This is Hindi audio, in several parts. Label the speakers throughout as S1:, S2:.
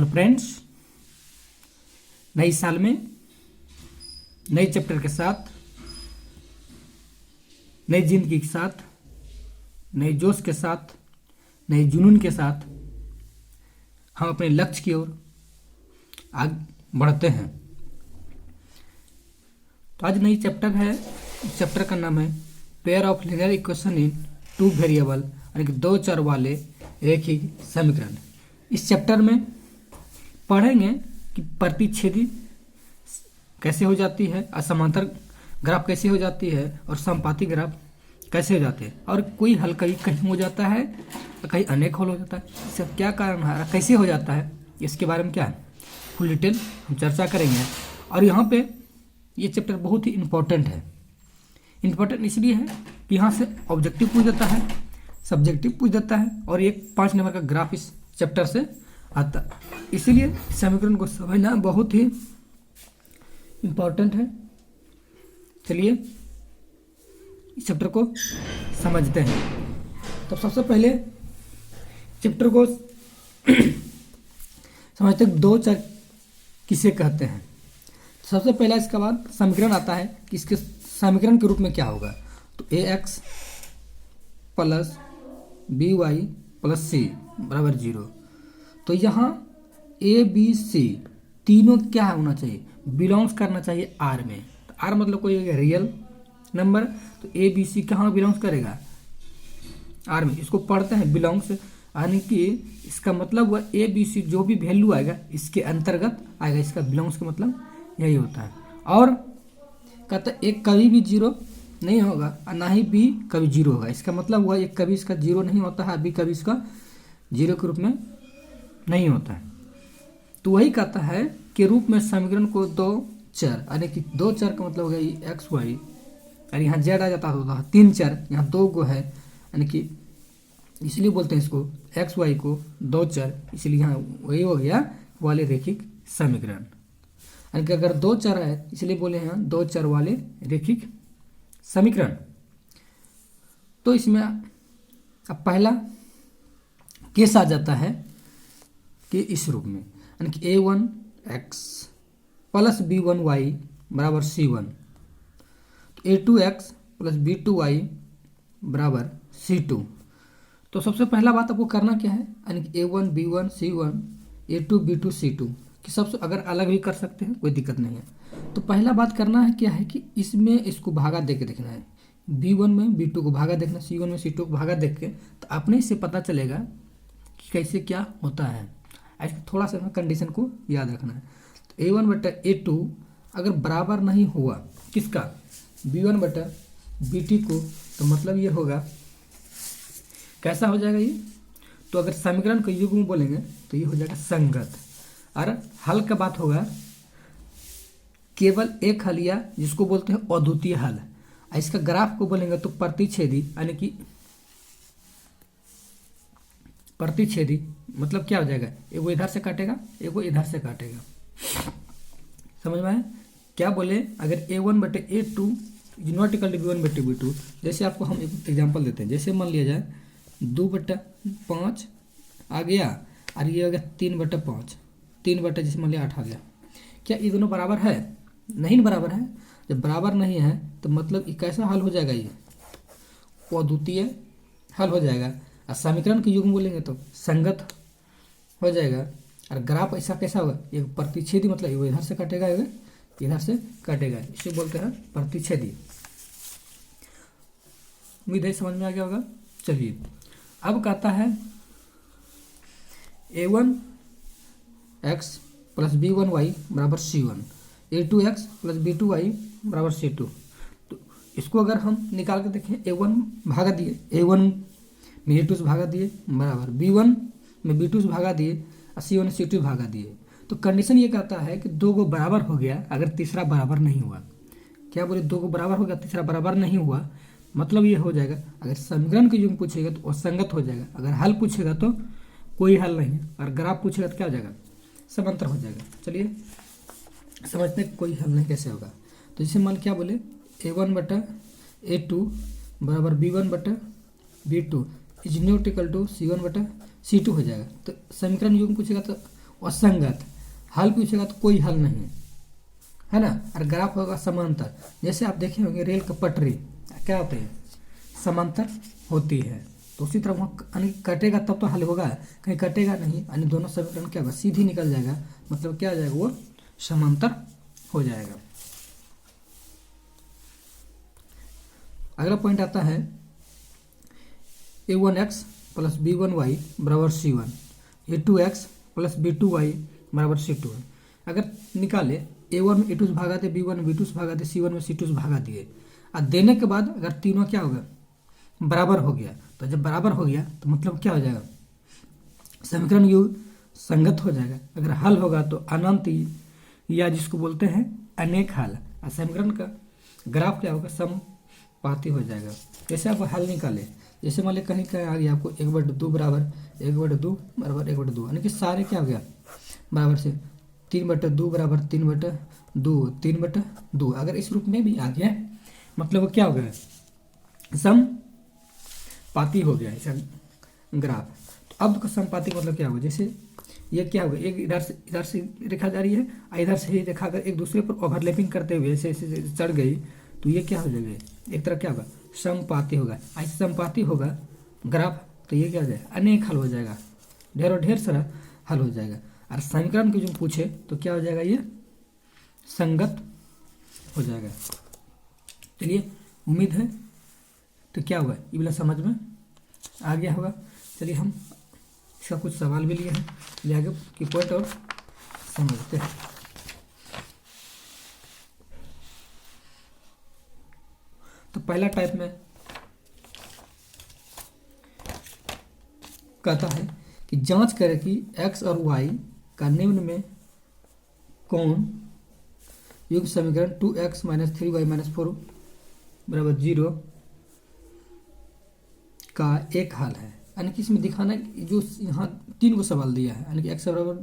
S1: हेलो फ्रेंड्स, नई साल में नए चैप्टर के साथ, नई जिंदगी के साथ, नए जोश के साथ, नए जुनून के साथ हम अपने लक्ष्य की ओर आगे बढ़ते हैं। तो आज नई चैप्टर है। इस चैप्टर का नाम है pair of linear equation in two variable, यानी कि दो चर वाले रेखीय समीकरण। इस चैप्टर में पढ़ेंगे कि प्रतिच्छेदी कैसे हो जाती है, असमांतर ग्राफ कैसे हो जाती है और समपाती ग्राफ कैसे हो जाते हैं, और कोई हल कहीं हो जाता है, कहीं अनेक हल हो जाता है। इसका क्या कारण है, कैसे हो जाता है, इसके बारे में क्या है फुल डिटेल हम चर्चा करेंगे। और यहाँ पे ये चैप्टर बहुत ही इम्पोर्टेंट है। इम्पोर्टेंट इसलिए है कि यहाँ से ऑब्जेक्टिव पूछ जाता है, सब्जेक्टिव पूछ जाता है, और एक 5 नंबर का ग्राफ इस चैप्टर से आता है। इसीलिए समीकरण को समझना बहुत ही इम्पोर्टेंट है। चलिए इस चैप्टर को समझते हैं। तो सबसे पहले चैप्टर को समझते हैं दो चर किसे कहते हैं। सबसे पहला इसके बाद समीकरण आता है कि इसके समीकरण के रूप में क्या होगा। तो ax प्लस by प्लस सी बराबर 0। तो यहाँ ए बी सी तीनों क्या होना चाहिए, बिलोंग्स करना चाहिए आर में। तो आर मतलब कोई रियल नंबर, तो ए बी सी कहाँ बिलोंग्स करेगा, आर में। इसको पढ़ते हैं बिलोंग्स, यानी कि इसका मतलब हुआ ए बी सी जो भी वैल्यू आएगा इसके अंतर्गत आएगा। इसका बिलोंग्स का मतलब यही होता है। और कहता है एक कभी भी जीरो नहीं होगा और ना ही बी कभी जीरो होगा। इसका मतलब हुआ एक कभी इसका जीरो नहीं होता है, बी कभी इसका जीरो के रूप में नहीं होता है। तो वही कहता है कि रूप में समीकरण को दो चर, यानी कि दो चर का मतलब हो गया एक्स वाई, और यहाँ जेड आ जाता होता 3 चर, यहाँ 2 गो है, यानी कि इसलिए बोलते हैं इसको एक्स वाई को दो चर, इसलिए यहाँ वही हो गया वाले रेखिक समीकरण। यानी कि अगर 2 चर है इसलिए बोले हैं 2 चर वाले रेखिक समीकरण। तो इसमें अब पहला केस आ जाता है कि इस रूप में, यानी कि a1x प्लस b1y बराबर c1, तो a2x प्लस b2y बराबर c2। तो सबसे पहला बात आपको करना क्या है, यानी कि a1 b1 c1 a2 b2 c2 कि सबसे अगर अलग भी कर सकते हैं कोई दिक्कत नहीं है। तो पहला बात करना है क्या है कि इसमें इसको भागा दे के देखना है, b1 में b2 को भागा देखना, c1 में c2 को भागा देख के, तो अपने इससे पता चलेगा कि कैसे क्या होता है। ऐसे थोड़ा सा कंडीशन को याद रखना है। तो a1 बटा a2 अगर बराबर नहीं हुआ किसका, b1 बटा bt को, तो मतलब ये होगा कैसा हो जाएगा ये। तो अगर समीकरण को युग्म बोलेंगे तो ये हो जाएगा संगत। और हल का बात होगा केवल एक हल, या जिसको बोलते हैं अद्वितीय हल। इसका ग्राफ को बोलेंगे तो प्रतिच्छेदी, यानी कि प्रतिच्छेदी मतलब क्या हो जाएगा, एगो इधर से काटेगा एगो इधर से काटेगा। समझ में आया क्या बोले। अगर a1 बटे a2 is not equal to b1 बटे b2, जैसे आपको हम एक एग्जांपल देते हैं। जैसे मान लिया जाए 2/5 आ गया और ये हो गया 3/5, 3 जैसे मान लिया 8 आ गया। क्या ये दोनों बराबर है, नहीं बराबर है। जब बराबर नहीं है तो मतलब ये कैसा हल हो जाएगा, ये अद्वितीय हल हो जाएगा। और समीकरण के युग्म बोलेंगे तो संगत हो जाएगा। और ग्राफ ऐसा कैसा होगा, एक प्रतिच्छेदी मतलब वो इधर से काटेगा इधर से काटेगा, इसे बोलते हैं प्रतिच्छेदी। उम्मीद है समझ में आ गया होगा। चलिए अब कहता है a1x प्लस b1y बराबर c1, a2x प्लस b2y बराबर c2। तो इसको अगर हम निकाल के देखें, a1 भागा दिए a1 में a2 से भागा दिए बराबर b1 में b2 से भागा दिए और c1 में c2 भागा दिए। तो कंडीशन ये कहता है कि 2 को बराबर हो गया अगर तीसरा बराबर नहीं हुआ। क्या बोले, 2 को बराबर हो गया तीसरा बराबर नहीं हुआ, मतलब ये हो जाएगा अगर समीकरण के युग्म पूछेगा तो असंगत हो जाएगा, अगर हल पूछेगा तो कोई हल नहीं है, और ग्राफ पूछेगा तो क्या हो जाएगा, समांतर हो जाएगा। चलिए समझते हैं कोई हल नहीं कैसे होगा। तो जैसे मान क्या बोले a1 बटा a2 बराबर b1 बटा b2 is not equal to c1 बटा C2 हो जाएगा। तो समीकरण युग्म पूछेगा तो और संगत। हल पूछेगा तो कोई हल नहीं, है ना। और ग्राफ होगा समांतर। जैसे आप देखे होंगे रेल का पटरी क्या होते हैं, समांतर होती है। तो उसी तरह वहाँ यानी कटेगा तब तो हल होगा, कहीं कटेगा नहीं, यानी दोनों समीकरण क्या होगा, सीधी निकल जाएगा, मतलब क्या आ जाएगा, वो समांतर हो जाएगा। अगला पॉइंट आता है a1x प्लस b1y बराबर c1, a2x प्लस b2y बराबर c2 है। अगर निकाले a1 में a2 से भागा दे, b1 में b2 से भागा दे, c1 में c2 से भागा दिए, और देने के बाद अगर तीनों क्या होगा, बराबर हो गया, तो जब बराबर हो गया तो मतलब क्या हो जाएगा, समीकरण यू संगत हो जाएगा। अगर हल होगा तो अनंत, या जिसको बोलते हैं अनेक हल। और समीकरण का ग्राफ क्या होगा, समपाती हो जाएगा। जैसे आप हल निकाले, जैसे मान ली कहीं क्या आ गया आपको 1/2 बराबर 1/2 बराबर 1/2, यानी कि सारे क्या हो गया बराबर से 3/2 बराबर 3/2 3/2। अगर इस रूप में भी आ गया मतलब वो क्या हो गया, समपाती हो गया इसका ग्राफ। तो अब समपाती मतलब क्या होगा, जैसे ये क्या होगा, एक इधर से रेखा जा रही है और इधर से ही रेखा अगर एक दूसरे पर ओवरलैपिंग करते हुए ऐसे ऐसे चढ़ गई तो ये क्या हो जाएगा, एक तरह क्या होगा, समपाती होगा। ऐसे समपाती होगा ग्राफ तो ये क्या हो जाएगा, अनेक हल हो जाएगा, ढेरों ढेर सारा हल हो जाएगा। और समीकरण के जो पूछे तो क्या हो जाएगा, ये संगत हो जाएगा। चलिए उम्मीद है तो क्या हुआ, ये वाला समझ में आ गया होगा। चलिए हम इसका कुछ सवाल भी लिए हैं, ले आगे की पॉइंट और समझते हैं। तो पहला टाइप में कहता है कि जांच करें कि x और y का निम्न में कौन युग्म समीकरण 2x - 3y - 4 बराबर 0 का एक हल है। यानी कि इसमें दिखाना है जो यहाँ 3 को सवाल दिया है, यानी कि x बराबर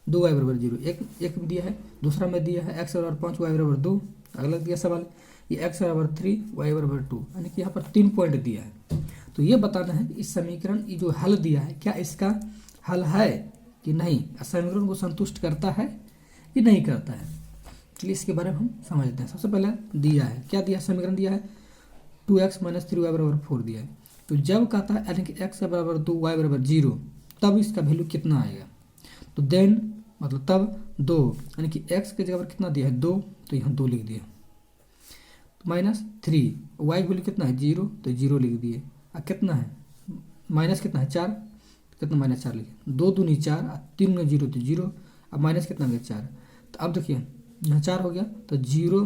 S1: 2y बराबर 0, एक में दिया है, दूसरा में दिया है x बराबर 5 y बराबर 2, अगला दिया सवाल ये x बराबर 3 y बराबर 2, यानी कि यहाँ पर 3 पॉइंट दिया है। तो ये बताना है कि इस समीकरण ये जो हल दिया है क्या इसका हल है कि नहीं, समीकरण को संतुष्ट करता है कि नहीं करता है। चलिए इसके बारे में हम समझते हैं। सबसे पहले दिया है, क्या दिया, समीकरण दिया है 2x - 3y बराबर 4 दिया है। तो जब कहता है यानी कि x बराबर 2 y बराबर 0, तब इसका वैल्यू कितना आएगा, तो देन मतलब तब 2, यानी कि x के जगह पर कितना दिया है 2, तो यहाँ 2 लिख दिया, -3, y वैल्यू कितना है 0, तो 0 लिख दिए। और कितना है माइनस कितना है 4, कितना -4 लिखे, 2 दूनी 4 और 3 में 0 तो 0, अब माइनस कितना हो गया 4। तो अब देखिए यहाँ 4 हो गया तो 0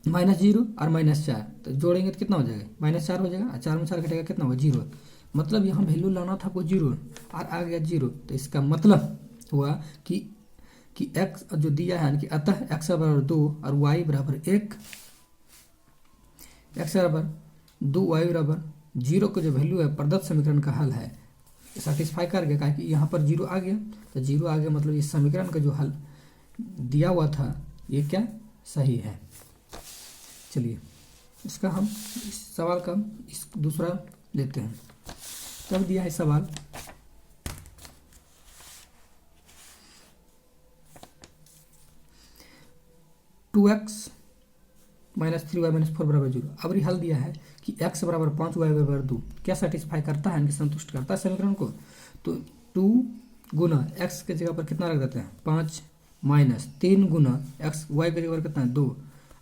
S1: -0 और -4 तो जोड़ेंगे तो कितना हो जाएगा -4 हो जाएगा, और 4 में 4 घटेगा कितना होगा 0। मतलब यहाँ वैल्यू लाना था वो 0 और आ गया 0। तो इसका मतलब हुआ कि x जो दिया है यानी कि अतः x बराबर 2 और y बराबर 1, x बराबर 2 y बराबर 0 का जो वैल्यू है प्रदत्त समीकरण का हल है, सेटिस्फाई कर गया। कि यहाँ पर 0 आ गया तो 0 आ गया, मतलब इस समीकरण का जो हल दिया हुआ था ये क्या सही है। चलिए इसका हम इस सवाल का इस दूसरा लेते हैं। तब दिया है सवाल (2x - 3y - 4 बराबर 0). अब ये हल दिया है कि x बराबर 5 y बराबर 2, क्या सेटिस्फाई करता है, संतुष्ट करता है समीकरण को। तो 2 गुना x के जगह पर कितना रख देते हैं 5 माइनस 3 गुना x y के जगह पर कितना है 2,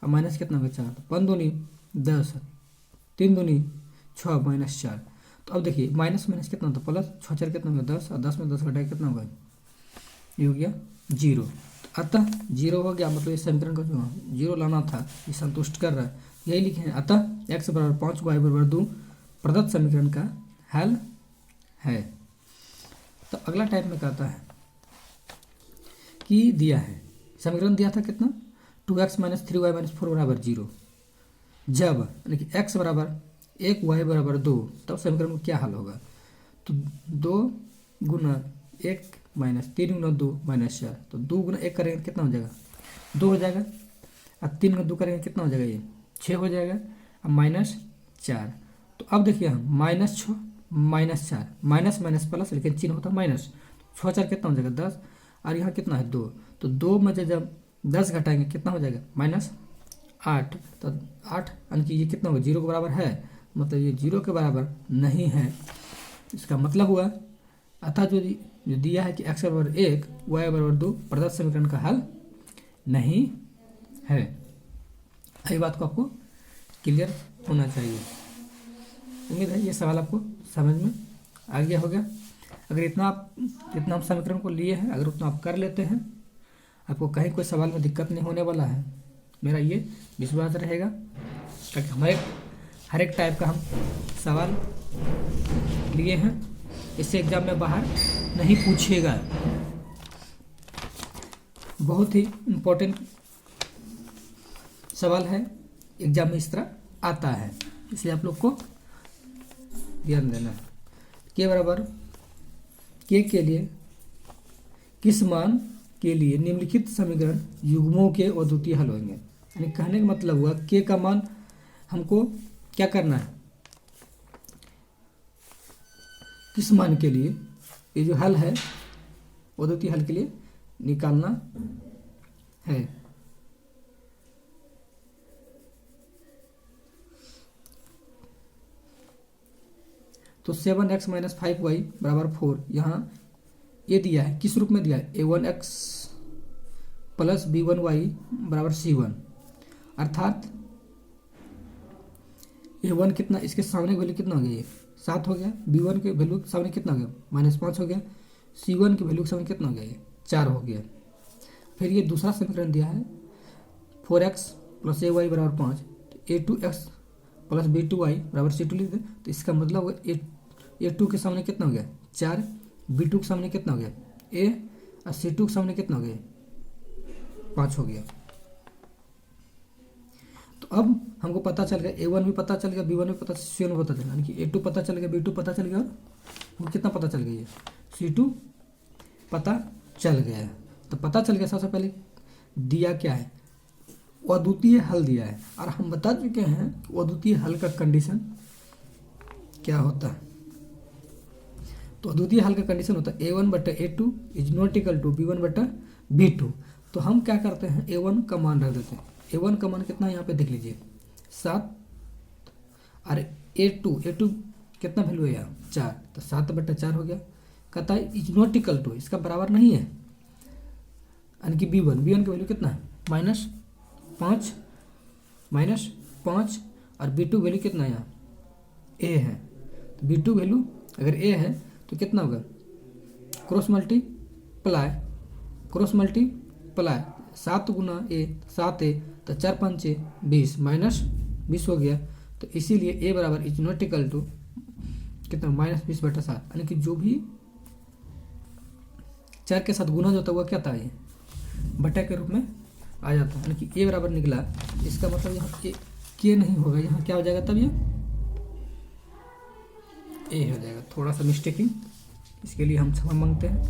S1: अब माइनस कितना होगा 4, 5 दूनी 10, 3 दूनी 6 -4। तो अब देखिए माइनस माइनस कितना होता है प्लस, 6 4 कितना होगा 10, और 10 में 10 घटाए कितना होगा, ये हो गया 0। अतः 0 हो गया, मतलब इस समीकरण का जो 0 लाना था ये संतुष्ट कर रहा है, यही लिखे हैं। अतः x बराबर 5 y बराबर 2 प्रदत्त समीकरण का हल है। तो अगला टाइप में कहता है कि दिया है समीकरण दिया था कितना 2x - 3y - 4 बराबर 0, जब यानी कि x बराबर 1 y बराबर 2, तब समीकरण में क्या हल होगा। तो 2 गुना 1 माइनस 3 गुना 2 -4, तो 2 गुना 1 करेंगे कितना हो जाएगा 2 हो जाएगा, और 3 गुना 2 करेंगे कितना हो जाएगा ये 6 हो जाएगा, अब -4। तो अब देखिए हम -6 -4 माइनस माइनस प्लस, लेकिन चिन्ह होता है माइनस, छः चार कितना हो जाएगा 10, और यहाँ कितना है 2, तो 2 में से जब 10 घटाएंगे कितना हो जाएगा -8, तो 8 यानी कि ये कितना होगा 0 के बराबर है, मतलब ये 0 के बराबर नहीं है। इसका मतलब हुआ अतः जो दिया है कि x बराबर 1 y बराबर 2 प्रदत्त समीकरण का हल नहीं है। ये बात को आपको क्लियर होना चाहिए। उम्मीद है ये सवाल आपको समझ में आ गया होगा। अगर इतना हम समीकरण को लिए हैं, अगर उतना आप कर लेते हैं, आपको कहीं कोई सवाल में दिक्कत नहीं होने वाला है, मेरा ये विश्वास रहेगा। ताकि हर एक टाइप का हम सवाल लिए हैं, इससे एग्जाम में बाहर नहीं पूछेगा। बहुत ही इम्पोर्टेंट सवाल है, एग्जाम में इस तरह आता है, इसलिए आप लोग को ध्यान देना है। के बराबर के लिए किस मान के लिए निम्नलिखित समीकरण युग्मों के अद्वितीय हल होंगे। यानी कहने का मतलब हुआ के का मान हमको क्या करना है, किस मान के लिए ये जो हल है अद्वितीय हल के लिए निकालना है। तो 7x - 5y बराबर 4, यहाँ ये दिया है, किस रूप में दिया है, a1x + b1y बराबर c1, अर्थात a1 कितना, इसके सामने वैल्यू कितना हो गया, ये 7 हो गया, b1 के वैल्यू के सामने कितना हो गया -5 हो गया, c1 के वैल्यू के सामने कितना हो गया, ये 4 हो गया। फिर ये दूसरा समीकरण दिया है 4x + ay बराबर 5, a2x + b2y बराबर c2 लिख दे, तो इसका मतलब होगा a2 के सामने कितना हो गया 4, b2 के सामने कितना हो गया a, और c2 के सामने कितना हो गया 5 हो गया। तो अब हमको पता चल गया a1 भी पता चल गया, b1 भी पता, c1 भी पता चल गया, यानी कि a2 पता चल गया, b2 पता चल गया, और हमको कितना पता चल गया, c2 पता चल गया। तो पता चल गया, सबसे पहले दिया क्या है, अद्वितीय हल दिया है, और हम बता चुके हैं कि अद्वितीय हल का कंडीशन क्या होता है। तो अद्वितीय हल का कंडीशन होता है a1/a2 is not equal to b1/b2। तो हम क्या करते हैं, a1 का मान रख देते हैं, a1 का मान कितना है यहाँ पे देख लीजिए 7, और a2 कितना वैल्यू है यहाँ 4, तो 7/4 हो गया। कहता है इज नॉट इक्वल टू, इसका बराबर नहीं है, यानी कि b1 की वैल्यू कितना है -5 और b2 वैल्यू कितना है यहाँ a है। तो b2 वैल्यू अगर a है तो कितना होगा, cross multiply 7 Guna a 7a, तो 4 5 20 -20 हो गया। तो इसीलिए a बराबर इज नॉट इक्वल टू कितना -20/7, यानी कि जो भी 4 के साथ गुना जो होता है वो क्या था, ये बटा के रूप में आ जाता है, यानी कि a बराबर निकला। इसका मतलब यहाँ के नहीं होगा, यहाँ क्या हो जाएगा, तब ये ए हो जाएगा। थोड़ा सा मिस्टेकिंग, इसके लिए हम क्षमा मांगते हैं।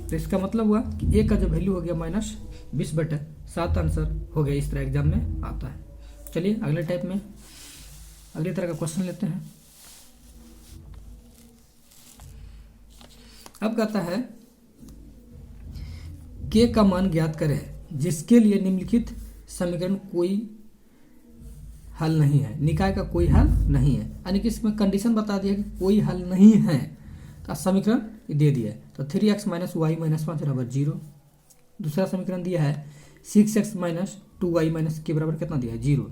S1: तो इसका मतलब हुआ कि ए का जो वैल्यू हो गया -20/7 आंसर हो गया, इस तरह एग्जाम में आता है। चलिए अगले टाइप में अगली तरह का क्वेश्चन लेते हैं। अब कहता है के का मान ज्ञात करें जिसके लिए निम्नलिखित समीकरण कोई हल नहीं है, निकाय का कोई हल नहीं है, यानी कि इसमें कंडीशन बता दिया कि कोई हल नहीं है, तो समीकरण दे दिया है। तो 3x - y - 5 बराबर 0। दूसरा समीकरण दिया है 6x - 2y - के बराबर कितना दिया है 0।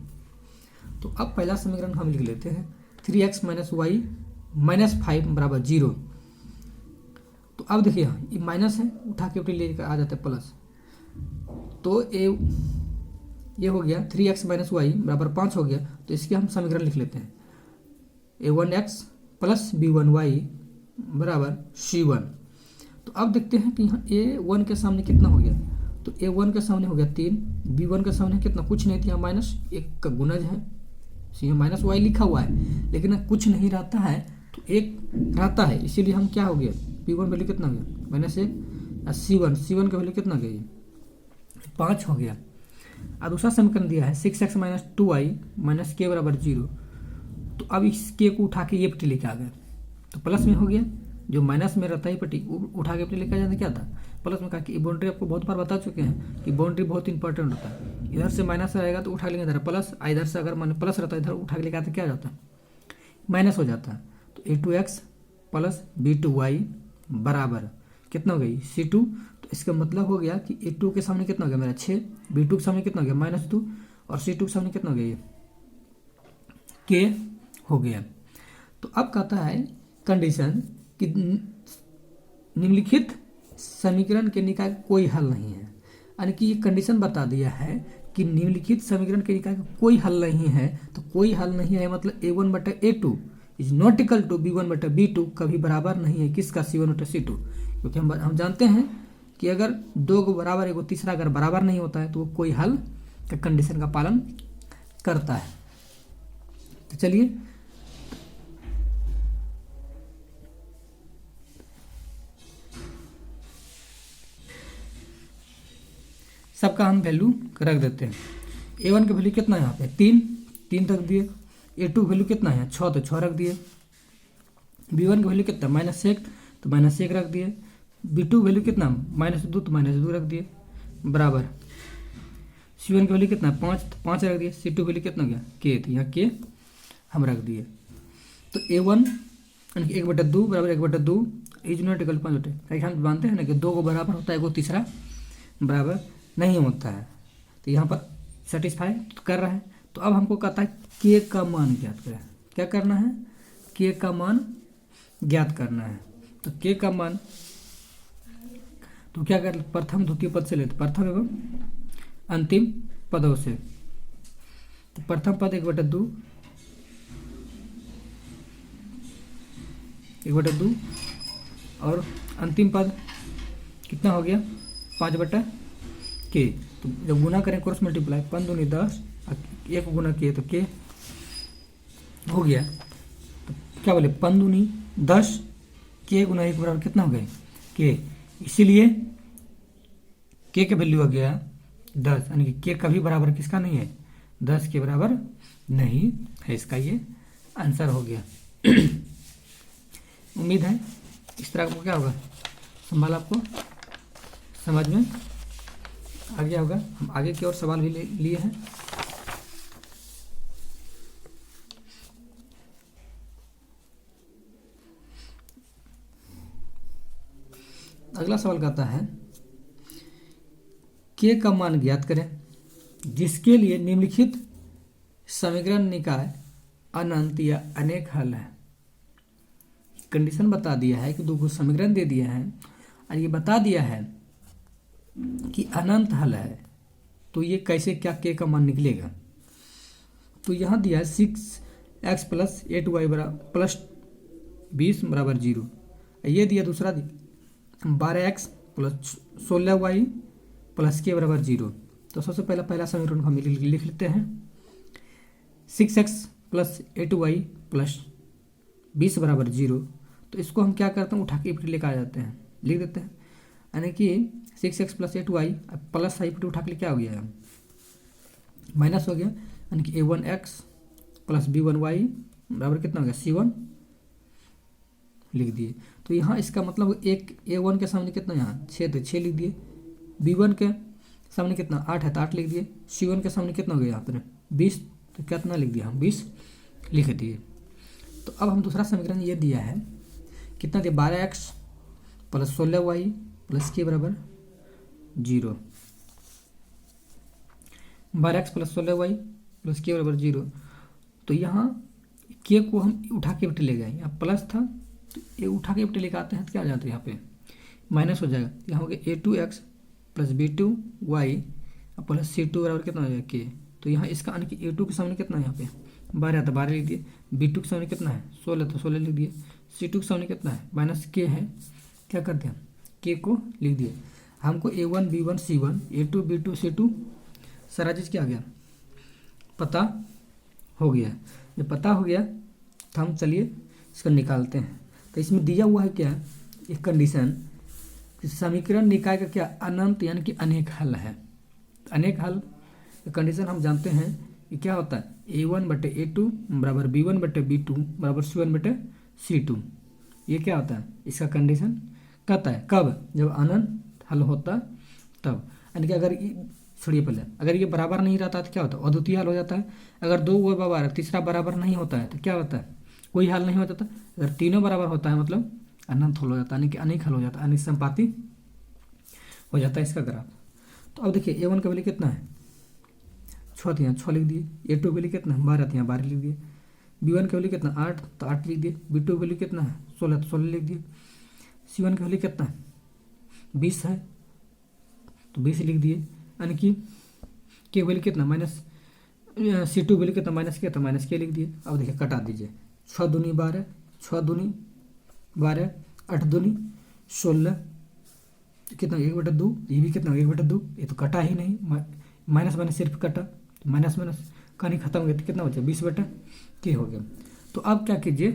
S1: तो अब पहला समीकरण हम लिख लेते हैं 3x - y - 5 बराबर 0। तो अब देखिए यहाँ ये माइनस है, उठा के लेकर आ जाते हैं प्लस, तो ये हो गया 3x - y बराबर 5 हो गया। तो इसके हम समीकरण लिख लेते हैं a1x + b1y बराबर c1। तो अब देखते हैं कि यहाँ a1 के सामने कितना हो गया, तो a1 के सामने हो गया 3, b1 के सामने कितना, कुछ नहीं था, यहाँ -1 का गुणज है, यहाँ -y लिखा हुआ है, लेकिन कुछ नहीं रहता है तो 1 रहता है, इसीलिए हम क्या हो गया b1 वैल्यू कितना हो गया -1, c1 का वैल्यू कितना गया 5 हो गया। और दूसरा समीकरण दिया है 6x - 2y - के बराबर 0। तो अब इस के को उठा के ये पट्टी लेके आ गए, तो प्लस में हो गया, जो माइनस में रहता है पट्टी वो उठा के अपने लेकर जाना क्या था, प्लस में कहा कि बाउंड्री आपको बहुत बार बता चुके हैं कि बाउंड्री बहुत इंपॉर्टेंट होता है। इधर से माइनस रहेगा तो उठा लेंगे इधर प्लस, इधर से अगर मान प्लस रहता है इधर उठा के लेकर आता क्या हो जाता है, माइनस हो जाता है। तो a2x प्लस b2y बराबर कितना हो गई c2। तो इसका मतलब हो गया कि a2 के सामने कितना हो गया मेरा 6, b2 के सामने कितना हो गया -2 और c2 के सामने कितना हो गया ये k हो गया। तो अब कहता है कंडीशन कि निम्नलिखित समीकरण के निकाय का कोई हल नहीं है, यानी कि ये कंडीशन बता दिया है कि निम्नलिखित समीकरण के निकाय का कोई हल नहीं है। तो कोई हल नहीं है मतलब a1/a2 is not equal to b1/b2 कभी बराबर नहीं है किसका, c1/c2। क्योंकि हम जानते हैं कि अगर दो को बराबर एगो तीसरा अगर बराबर नहीं होता है तो वो कोई हल का कंडीशन का पालन करता है। तो चलिए सबका हम वैल्यू रख देते हैं। a1 का वैल्यू कितना है यहाँ पे 3 रख दिए, a2 वैल्यू कितना है 6 तो 6 रख दिए, b1 का वैल्यू कितना -1 तो -1 रख दिए, b2 वैल्यू कितना -2 तो -2 रख दिए बराबर, c1 की वैल्यू कितना 5 तो 5 रख दिए, c2 वैल्यू कितना गया k तो यहाँ k हम रख दिए। तो a1 यानी कि 1/2 बराबर 1/2 इज नॉट इक्वल 5 हम मानते हैं ना कि 2 को बराबर होता है एगो तीसरा बराबर नहीं होता है। तो यहाँ पर सेटिस्फाई कर रहा है। तो अब हमको कहता है k का मान ज्ञात करें, क्या करना है k का मान ज्ञात करना है। तो k का मान तो क्या कर प्रथम द्वितीय पद से लेते, प्रथम एवं अंतिम पदों से। तो प्रथम पद 1/2 और अंतिम पद कितना हो गया 5/k। तो जब गुना करें क्रॉस मल्टीप्लाई 5 दूनी 10 1 गुना k तो k हो गया। तो क्या बोले 5 दूनी 10 k गुना 1 बराबर कितना हो गए k, इसीलिए k के वैल्यू हो गया 10, यानी कि k कभी बराबर किसका नहीं है 10 के बराबर नहीं है, इसका ये आंसर हो गया। उम्मीद है इस तरह को क्या होगा सवाल आपको समझ में आ गया होगा। हम आगे की और सवाल भी लिए हैं। अगला सवाल कहता है k का मान ज्ञात करें जिसके लिए निम्नलिखित समीकरण निकाय अनंत या अनेक हल है। कंडीशन बता दिया है कि दो को समीकरण दे दिया है और ये बता दिया है कि अनंत हल है। तो ये कैसे क्या k का मान निकलेगा। तो यहाँ दिया है 6x प्लस 8y बराबर प्लस 20 बराबर 0। ये दिया दूसरा दिया 12x plus 16y plus k बराबर 0। तो सबसे पहला समीकरण हम लिख लेते हैं 6x प्लस 8y प्लस 20 बराबर 0। तो इसको हम क्या करते हैं उठा के लेकर आ जाते हैं, लिख देते हैं, यानी कि 6x plus 8y plus side पर उठा के क्या हो गया माइनस हो गया, यानी कि a1x प्लस b1y बराबर कितना हो गया c1 लिख दिए। तो यहाँ इसका मतलब एक a1 के सामने कितना यहाँ 6 तो 6 लिख दिए, b1 के सामने कितना 8 है तो 8 लिख दिए, c1 के सामने कितना हो गया यहाँ पर 20 तो कितना लिख दिया हम 20 लिख दिए। तो अब हम दूसरा समीकरण ये दिया है कितना दिया 12x plus 16y plus k बराबर 0, 12x plus 16y plus k बराबर 0। तो यहाँ k को हम उठा के बेटे ले गए, यहाँ प्लस था तो ये उठा के बेटे लेकर आते हैं तो क्या आ जाता है यहाँ पे माइनस हो जाएगा। यहाँ हो गया a2x plus b2y plus c2 बराबर कितना हो जाएगा k। तो यहाँ इसका यानी कि a2 के सामने कितना है यहाँ पे 12 तो 12 लिख दिए, b2 के सामने कितना है 16 तो 16 लिख दिए, c2 के सामने कितना है माइनस k है, क्या करते हैं k को लिख दिए। हमको a1 b1 c1 a2 b2 c2 सारा चीज़ क्या आ गया पता हो गया। जब पता हो गया तो हम चलिए इसको निकालते हैं। तो इसमें दिया हुआ है क्या एक कंडीशन कि समीकरण निकाय का क्या अनंत यानी कि अनेक हल है। अनेक हल कंडीशन हम जानते हैं कि क्या होता है a1/a2 बराबर b1/b2 बराबर c1/c2। ये क्या होता है, इसका कंडीशन कहता है कब, जब अनंत हल होता तब। यानी कि अगर छोड़िए पहले, अगर ये बराबर नहीं रहता तो क्या होता है, अद्वितीय हल हो जाता है। अगर दो वो बराबर, तीसरा बराबर नहीं होता है तो क्या होता है, कोई हल नहीं होता था। अगर तीनों बराबर होता है मतलब अनंत हल हो जाता है, यानी कि अनेक हल हो जाता है, अनेक संपाति हो जाता है इसका ग्राफ। तो अब देखिए A1 का वैल्यू कितना है, 6 थी, यहाँ 6 लिख दिए। A2 का वैल्यू कितना है, 12 थी, यहाँ 12 लिख दिए। B1 का वैल्यू कितना, 8, तो 8 लिख दिए। B2 का वैल्यू कितना है, 16, तो 16 लिख दिए। C1 का वैल्यू कितना है, 20 है, तो 20 लिख दिए। यानी कि के वैल्यू कितना, माइनस, C2 वैल्यू कितना, माइनस के, तो माइनस के लिख दिए। अब देखिए कटा दीजिए, 6 दूनी 12, 6 दूनी 12, 8 दूनी 16, कितना 1/2, ये भी कितना 1/2, ये तो कटा ही नहीं, माइनस माइनस सिर्फ कटा, तो माइनस माइनस कहानी खत्म हो गई, तो कितना बचा 20/k हो गया। तो अब क्या कीजिए,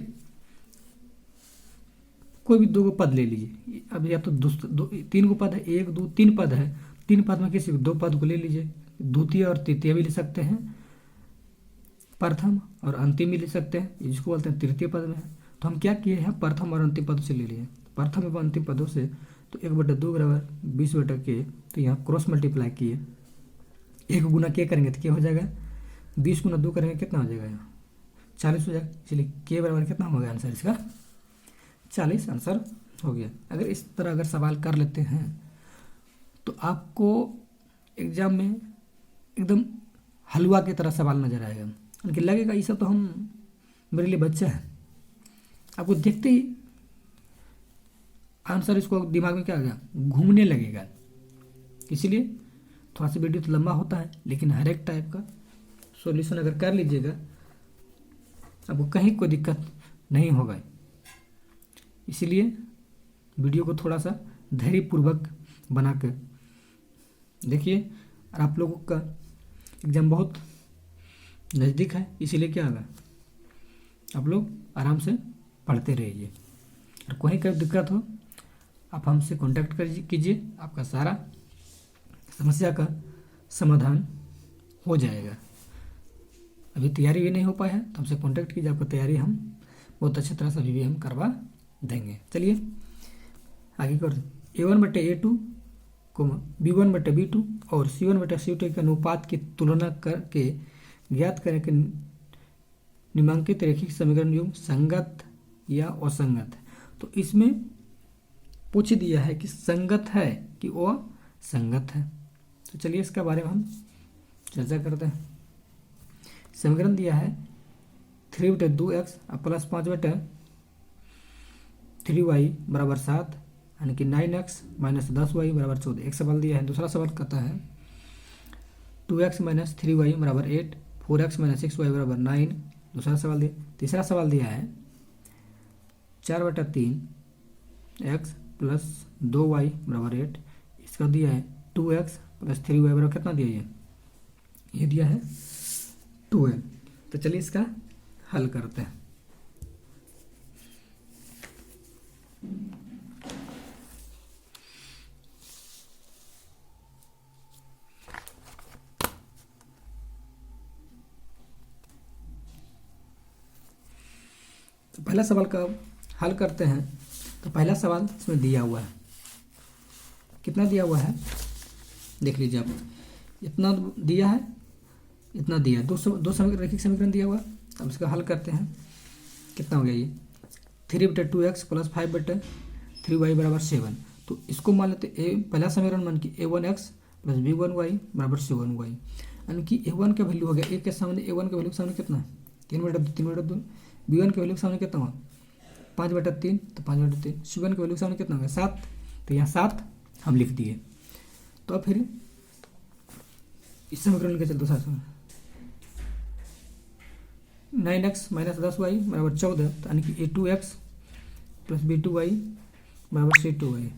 S1: कोई भी दो पद ले लीजिए। अब या तो तीन को पद है, 1 2 3 पद है, 3 पद में किसी दो पद को ले लीजिए। द्वितीय और तृतीय भी ले सकते हैं, प्रथम और अंतिम भी ले सकते हैं, जिसको बोलते हैं तृतीय पद में है। तो हम क्या किए हैं, प्रथम और अंतिम पदों से ले लिए, प्रथम एवं अंतिम पदों से। तो 1/2 बराबर 20/k, तो यहाँ क्रॉस मल्टीप्लाई किए, 1 गुना के करेंगे तो क्या हो जाएगा, 20 गुना 2 करेंगे कितना हो जाएगा, यहाँ 40 हो जाएगा। इसलिए के बराबर कितना हो गया आंसर इसका, 40 आंसर हो गया। अगर इस तरह अगर सवाल कर लेते हैं तो आपको एग्जाम में एकदम हलवा की तरह सवाल नजर आएगा, उनके लगेगा ये सब तो हम मेरे लिए बच्चा है। आपको देखते ही आंसर इसको दिमाग में क्या आ गया, घूमने लगेगा। इसीलिए थोड़ा सा वीडियो तो लंबा होता है, लेकिन हर एक टाइप का सॉल्यूशन अगर कर लीजिएगा आपको कहीं कोई दिक्कत नहीं होगा। इसीलिए वीडियो को थोड़ा सा धैर्यपूर्वक बना कर देखिए। और आप लोगों का एग्ज़ाम बहुत नज़दीक है, इसीलिए क्या होगा, आप लोग आराम से पढ़ते रहिए। और कोई दिक्कत हो आप हमसे कांटेक्ट कीजिए, आपका सारा समस्या का समाधान हो जाएगा। अभी तैयारी भी नहीं हो पाया है तो हमसे कांटेक्ट कीजिए, आपको तैयारी हम बहुत अच्छी तरह से अभी भी हम करवा देंगे। चलिए आगे कर, A1/A2, B1/B2 और C1/C2 के अनुपात की तुलना करके ज्ञात करें कि निम्नांकित रैखिक समीकरण युग्म संगत या असंगत है। तो इसमें पूछ दिया है कि संगत है कि असंगत है। तो चलिए इसके बारे में हम चर्चा करते हैं। समीकरण दिया है 3/2x प्लस 5/3y बराबर 7, यानी कि 9x माइनस 10y बराबर 14। एक सवाल दिया है। दूसरा सवाल कहता है 2x माइनस 3y बराबर 8, 4x माइनस 6y बराबर 9। दूसरा सवाल दिया। तीसरा सवाल दिया है 4/3x प्लस 2y बराबर 8। इसका दिया है 2x प्लस 3y बराबर कितना दिया है, ये दिया है 12। तो चलिए इसका हल करते हैं। तो पहला सवाल का हल करते हैं। तो पहला सवाल इसमें दिया हुआ है, कितना दिया हुआ है देख लीजिए आप, इतना दिया है, इतना दिया है, दो रैखिक समीकरण दिया हुआ। अब इसका हल करते हैं। कितना हो गया ये 3/2x प्लस 5/3y बराबर 7। तो इसको मान लेते पहला समीकरण मान कि A1x प्लस B1y बराबर 7y, यानी कि A1 का वैल्यू हो गया, एक के सामने A1 का वैल्यू के सामने कितना है 3/2, B1 के वैल्यू के सामने कितना हुआ 5/3, तो 5/3, C1 के वैल्यू के सामने कितना हो गया 7, तो यहाँ 7 हम लिख दिए। तो अब फिर इस समीकरण लिखा चल दूसरा समीकरण 9x माइनस 10y बराबर 14, यानी कि A2x प्लस B2y बराबर C2y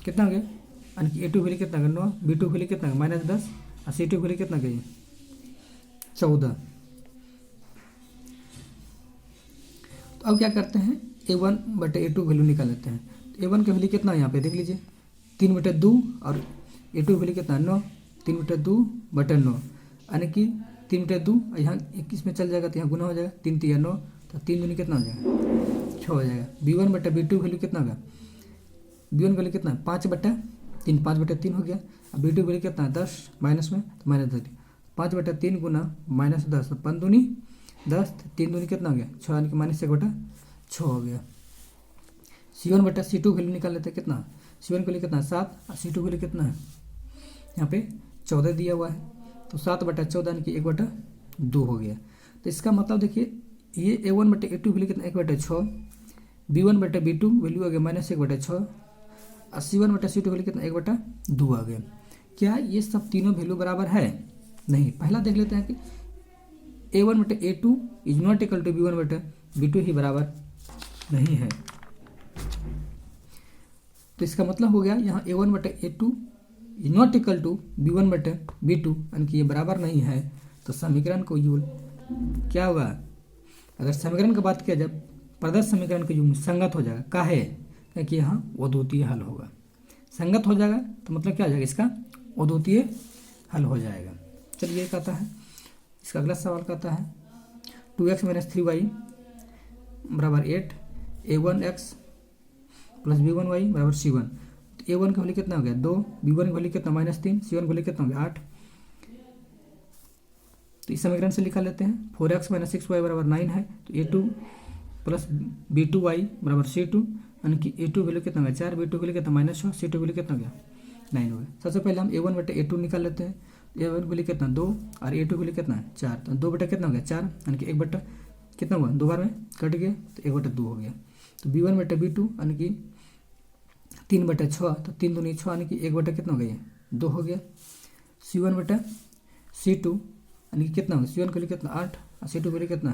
S1: कितना हो गया, यानी कि A2 वैल्यू कितना 9, B2 वैल्यू कितना माइनस 10 और C2 वैल्यू कितना गई 14। तो अब क्या करते हैं A1/A2 वैल्यू निकाल लेते हैं। तो A1 की वैल्यू कितना है यहाँ पे देख लीजिए 3/2 और A2 वैल्यू कितना 9, 3/2/9, यानी कि 3/2 यहाँ 21 में चल जाएगा तो यहाँ गुना हो जाएगा, 3 3 9, तो 3 दूनी कितना हो जाएगा 6 हो जाएगा। B1 बटा B2 वैल्यू कितना होगा, B1 वैल्यू कितना है 5/3, 5/3 हो गया। अब B2 वैल्यू कितना है 10 माइनस में तो -10, 5/3 गुना -10 तो 5 दूनी 10, 3 दूनी कितना हो गया 6 यानी कि -1/6 हो गया। C1 बटा C2 वैल्यू निकाल लेते हैं कितना, C1 वैल्यू कितना है 7 और C2 वैल्यू कितना है यहाँ पे 14 दिया हुआ है, तो 7/14 यानी कि 1/2 हो गया। तो इसका मतलब देखिए ये A1 बटे A2 वैल्यू कितना 1/6, B1 बटे B2 वैल्यू आ गया -1/6 और C1 बटे C2 वैल्यू कितना 1/2 आ गया। क्या ये सब तीनों वैल्यू बराबर है, नहीं। पहला देख लेते हैं कि A1 बटे A2 is not equal to B1 बटे B2 ही बराबर नहीं है। तो इसका मतलब हो गया यहाँ A1 बटे A2 is not equal to B1 बटे B2 यानी कि ये बराबर नहीं है। तो समीकरण को यूल क्या होगा, अगर समीकरण की बात किया जब प्रदत्त समीकरण के युग्म संगत हो जाएगा, काहे क्योंकि यहाँ अद्वितीय हल होगा। संगत हो जाएगा तो मतलब क्या हो जाएगा, इसका अद्वितीय हल हो जाएगा। चलिए ये कहता है, इसका अगला सवाल कहता है 2x - 3y बराबर 8, A1x प्लस B1y बराबर C1। तो A1 का वैल्यू कितना हो गया 2, B1 का वैल्यू कितना -3, C1 का वैल्यू कितना हो गया 8। तो इस समीकरण से निकाल लेते हैं 4x - 6y बराबर 9 है, तो A2 प्लस B2y बराबर C2 यानी कि A2 वैल्यू कितना हो गया 4, B2 वैल्यू कितना -6, C2 वैल्यू कितना हो गया 9 हो गया। सबसे पहले हम A1 बटे A2 निकाल लेते हैं। A1 वैल्यू कितना 2 और A2 वैल्यू कितना 4, तो 2 बटा कितना हो गया 4 यानी कि 1 बटा कितना हुआ 2 बार में कट गया तो 1/2 हो गया। तो B1 बटे B2 यानी कि 3/6, तो 3 दूनी 6 यानी कि 1 बटा कितना हो गया 2 हो गया। C1 बटा C2 यानी कि कितना होगा, C1 का वैल्यू कितना 8 और C2 का वैल्यू कितना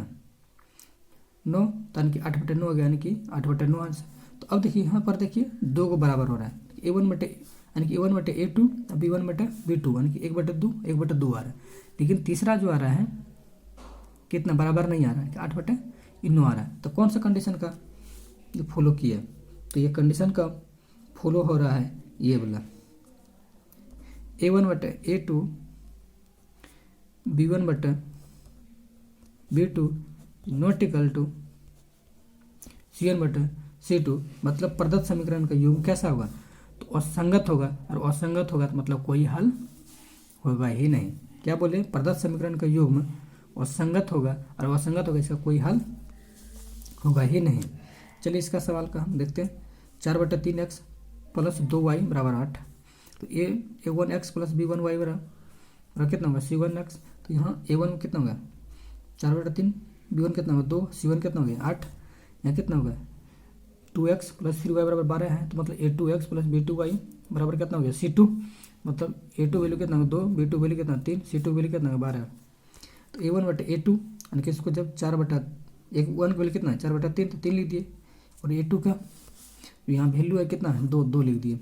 S1: 9, तो यानी कि 8/9 हो गया यानी कि 8/9 आंसर। तो अब देखिए यहाँ पर देखिए 2 को बराबर हो रहा है, A1 बटे यानी कि A1 बटे A2 और B1 बटे B2 यानी कि 1/2 आ रहा है। लेकिन तीसरा जो आ रहा है कितना बराबर नहीं आ रहा है, 8/9 आ रहा है। तो कौन सा कंडीशन का ये फॉलो किया, तो ये कंडीशन का फॉलो हो रहा है ये वाला A1 बटे A2 B1 बटे B2 not equal to C1 बटे C2। मतलब प्रदत्त समीकरण का युग्म कैसा होगा, तो असंगत होगा, और असंगत होगा तो मतलब कोई हल होगा ही नहीं। क्या बोले, प्रदत्त समीकरण का युग्म असंगत होगा और असंगत होगा, इसका कोई हल होगा ही नहीं। चलिए इसका सवाल का हम देखते हैं 4/3x प्लस 2y बराबर 8। तो A1x प्लस B1y बराबर कितना होगा C1x। तो यहाँ A1 कितना होगा 4/3, B1 कितना होगा 2, C1 कितना हो गया 8, यहाँ कितना होगा 2x प्लस 3y बराबर 12 है। तो मतलब A2x प्लस B2y बराबर कितना हो गया C2। मतलब A2 वैल्यू कितना होगा 2, B2 वैल्यू कितना 3, C2 वैल्यू कितना होगा 12। तो A1 बटे A2 यानी कि इसको जब 4/1 वैल्यू कितना है 4/3 तो 3 लिख दिए, और A2 का तो यहाँ वैल्यू है कितना है 2 लिख दिए।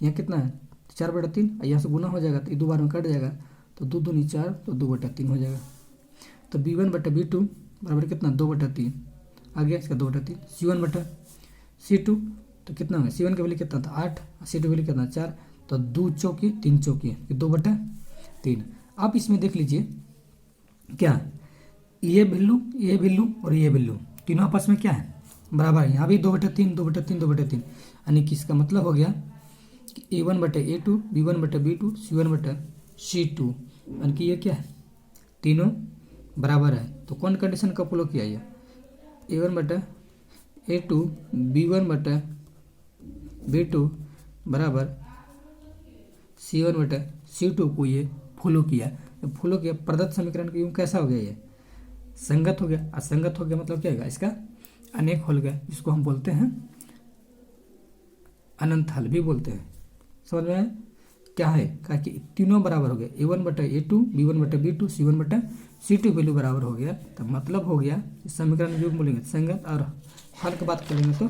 S1: यहाँ कितना है 4/3, यहाँ से गुना हो जाएगा तो 2 बार में कट जाएगा, तो 2 दूनी 4 तो 2/3 हो जाएगा। तो B1 बटे B2 बराबर कितना 2/3 आ गया, इसका 2/3। C1 बटा C2 तो कितना होगा, C1 का वैल्यू कितना था 8, C2 वैल्यू कितना 4, तो 2 चौकी 3 चौकी 2/3। आप इसमें देख लीजिए क्या ये वैल्यू और ये वैल्यू तीनों आपस में क्या है बराबर है। यहाँ भी 2/3 2/3 2/3 यानी कि इसका मतलब हो गया कि A1 बटे A2 B1 बटे B2 C1 बटे C2 यानी कि ये क्या है तीनों बराबर है। तो कौन कंडीशन का फॉलो किया ये A1 बटे A2 B1 बटे B2 बराबर C1 बटे C2 को ये फॉलो किया। फॉलो किया प्रदत्त समीकरण का युग्म कैसा हो गया, ये संगत हो गया। असंगत हो गया मतलब क्या होगा, इसका अनेक हल गया, जिसको हम बोलते हैं अनंत हल भी बोलते हैं। समझ में आया क्या है, कहा कि तीनों बराबर हो गए A1 बटे A2 B1 बटे B2 C1 बटे C2 वैल्यू बराबर हो गया। तो मतलब हो गया इस समीकरण युग्म बोलेंगे संगत, और हल की बात करेंगे तो